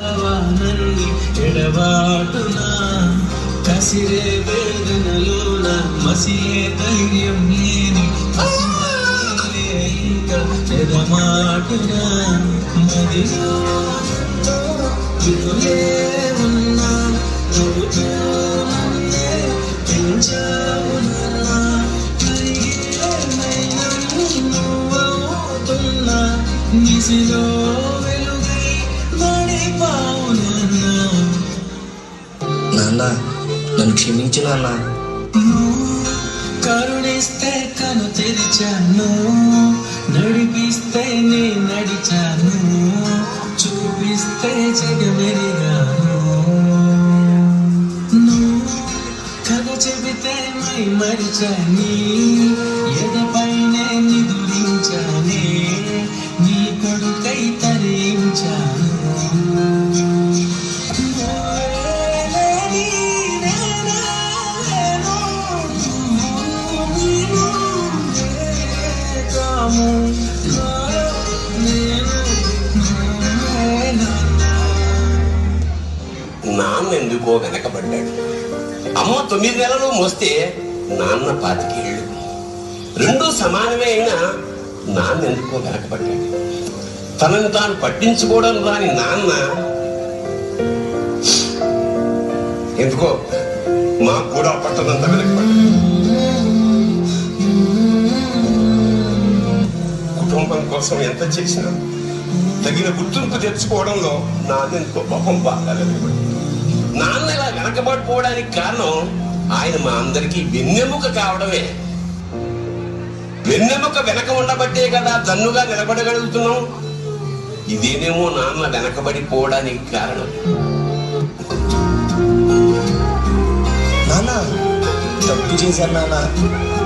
నన్ని ఎడబాటునా కసిరే వేదనలోన మసిలే ధైర్యం లేని ఇంకా ఎడమాటునా మదిలో ఉన్నా నవ్వుతూ నన్నే పెంచావునా కరిగేమైనా నువ్వవుతున్నా నిసిలో నాన్న నన్ను క్షమించు నాన్న. కరుణిస్తే కను తెరిచాను, నడిపిస్తే నే నడిచాను, చూపిస్తే జగమెరిగాను. నువ్వు కథ చెబితే మై మరిచాని, ఎదపైనే నిదురించానే, నీ కొడుకై తరించాను. నాన్న ఎందుకో వెనకబడ్డాడు. అమ్మ 9 నెలలు మోస్తే నాన్న 25 ఏళ్ళు. రెండూ సమానమే అయినా నాన్న ఎందుకో వెనకబడ్డాడు. తనని తాను పట్టించుకోవడం రాని నాన్న ఎందుకో మాకు కూడా పట్టనంత వెనకబడ్డాడు. కుటుంబం కోసం ఎంత చేసినా తగిన గుర్తింపు తెచ్చుకోవడంలో నాన్న ఎంతో పాపం బాగా వెనకబడి. నాన్న ఇలా వెనకబడిపోవడానికి కారణం ఆయన మా అందరికీ వెన్నెముక కావడమే. వెన్నెముక వెనక ఉండబట్టే కదా దన్నుగా నిలబడగలుగుతున్నాం. ఇదేనేమో నాన్న వెనకబడిపోవడానికి కారణం. నాన్న తప్పు చేశాను నాన్న,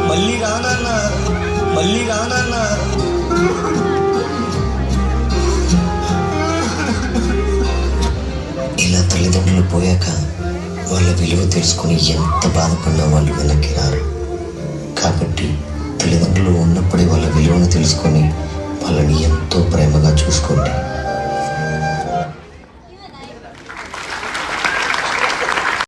మళ్ళీ రా నాన్న, మళ్ళీ రా నాన్న. ఇలా తల్లిదండ్రులు పోయాక వాళ్ళ విలువ తెలుసుకొని ఎంత బాధపడినా వాళ్ళు వెనక్కి రారు. కాబట్టి తల్లిదండ్రులు ఉన్నప్పుడే వాళ్ళ విలువను తెలుసుకొని వాళ్ళని ఎంతో ప్రేమగా చూసుకోండి.